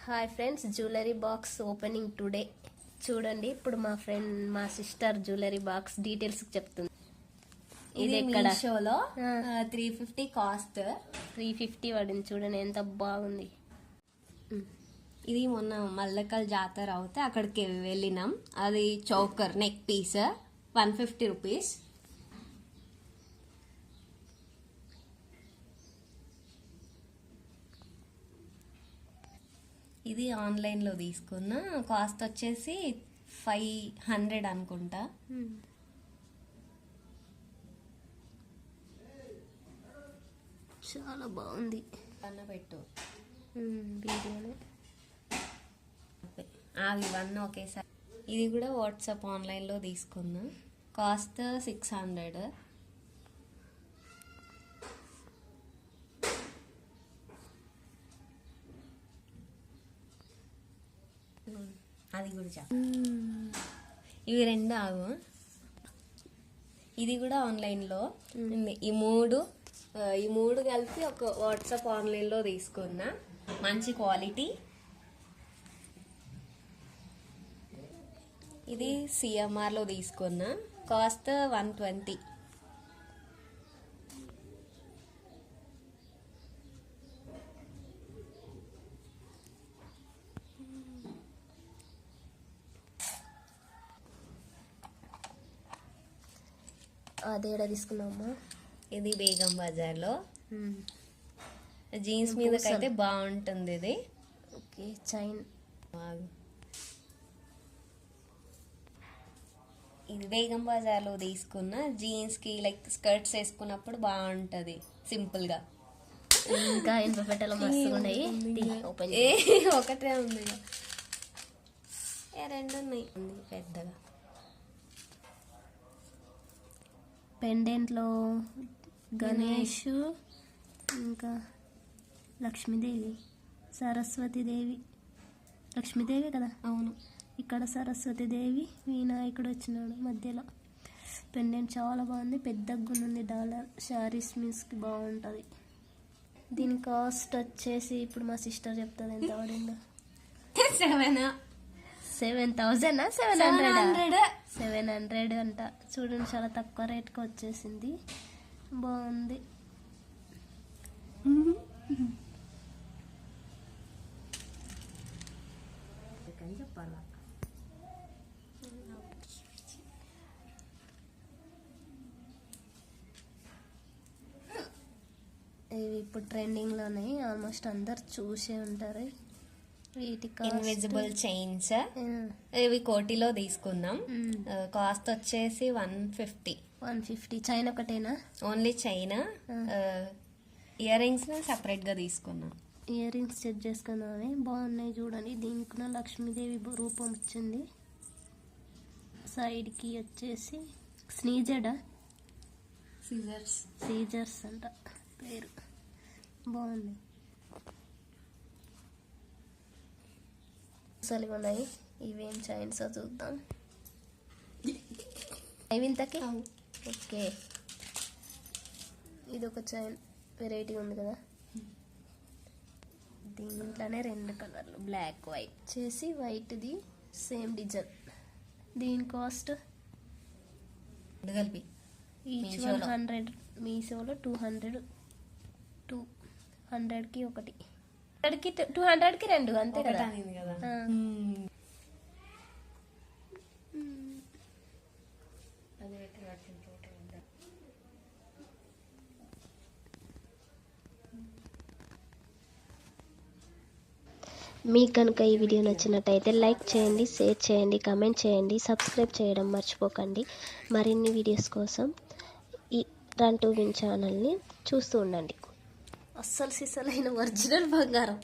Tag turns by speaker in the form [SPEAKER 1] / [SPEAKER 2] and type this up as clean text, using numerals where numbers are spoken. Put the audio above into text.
[SPEAKER 1] Hi friends, jewellery box opening today. చూడండి, ఇప్పుడు మా సిస్టర్ జ్యువెలరీ బాక్స్ డీటెయిల్స్ చెప్తుంది.
[SPEAKER 2] ఇది ఎక్కడ షోలో 350 కాస్ట్.
[SPEAKER 1] 350 పడింది. చూడండి ఎంత బాగుంది.
[SPEAKER 2] ఇది మొన్న మల్లకల్ జాతర అవుతే అక్కడికి వెళ్ళినాం. అది చౌకర్ నెక్ పీస్ 150 రూపీస్. ఇది ఆన్లైన్లో తీసుకున్న. కాస్ట్ వచ్చేసి 500 అనుకుంటా.
[SPEAKER 1] చాలా బాగుంది.
[SPEAKER 2] పన్న పెట్టు
[SPEAKER 1] వీడియోలో
[SPEAKER 2] అవి ఇవన్నీ ఒకేసారి. ఇది కూడా వాట్సాప్ ఆన్లైన్లో తీసుకున్నా. కాస్ట్ 600. అది కూడా ఇవి రెండు ఆగు. ఇది కూడా ఆన్లైన్లో. ఈ మూడు కలిపి ఒక వాట్సాప్ ఆన్లైన్లో తీసుకున్నా. మంచి క్వాలిటీ. ఇది సిఎంఆర్లో తీసుకున్నా. కాస్ట్ 120.
[SPEAKER 1] అదేడ తీసుకున్నామా?
[SPEAKER 2] ఇది బేగం బజార్లో. జీన్స్ మీదకైతే బాగుంటుంది ఇది.
[SPEAKER 1] Okay, chain.
[SPEAKER 2] ఇది బేగం బజార్లో తీసుకున్న. జీన్స్కి లైక్ స్కర్ట్స్ వేసుకున్నప్పుడు బాగుంటుంది సింపుల్గా.
[SPEAKER 1] ఇంకా ఎనభై పెట్టలో మస్తుగా ఉన్నాయి.
[SPEAKER 2] ఒకటే ఉంది, రెండు ఉన్నాయి పెద్దగా.
[SPEAKER 1] పెండెంట్లో గణేష్, ఇంకా లక్ష్మీదేవి, సరస్వతీదేవి. లక్ష్మీదేవి కదా?
[SPEAKER 2] అవును.
[SPEAKER 1] ఇక్కడ సరస్వతీదేవి, వినాయకుడు వచ్చినాడు మధ్యలో. పెండెంట్ చాలా బాగుంది, పెద్దగా ఉంది. $1 శారీస్ మీన్స్కి బాగుంటుంది. దీని కాస్ట్ వచ్చేసి ఇప్పుడు మా సిస్టర్ చెప్తుంది ఎంత పడిందో. 7,000 700 అంట. చూడండి, చాలా తక్కువ రేట్కి వచ్చేసింది. బాగుంది. ఇవి ఇప్పుడు ట్రెండింగ్లోనే, ఆల్మోస్ట్ అందరు చూసే ఉంటారు.
[SPEAKER 2] Invisible chains. ఇవి కోటిలో తీసుకున్నాం. కాస్ట్ వచ్చేసి 150.
[SPEAKER 1] చైన్ ఒకటేనా?
[SPEAKER 2] Only chain. Ear rings separate గా తీసుకున్నాం.
[SPEAKER 1] ఇయర్ రింగ్స్ సెట్ చేసుకున్నామే, బాగున్నాయి. చూడండి, దీనికి కూడా లక్ష్మీదేవి రూపం వచ్చింది. సైడ్ కి వచ్చేసి సీజర్స్ అంట పేరు. బాగుంది. అసలు ఉన్నాయి. ఇవేం చైన్స్ చూద్దాం. ఇవి ఇంతకి. ఓకే, ఇది ఒక చైన్ వెరైటీ ఉంది కదా. దీంట్లోనే 2 కలర్లు, బ్లాక్ వైట్ చేసి వైట్ది సేమ్ డిజైన్. దీని కాస్ట్
[SPEAKER 2] కలిపి
[SPEAKER 1] ఈచ్ 100. మీషోలో 200. 200కి ఒకటి, 200కి 2 అంతే కదా. మీకు కనుక ఈ వీడియో నచ్చినట్టయితే లైక్ చేయండి, షేర్ చేయండి, కామెంట్ చేయండి, సబ్స్క్రైబ్ చేయడం మర్చిపోకండి. మరిన్ని వీడియోస్ కోసం ఈ రన్ టు విన్ ఛానల్ని చూస్తూ ఉండండి. అస్సలు సిసలైన ఒరిజినల్ బంగారం.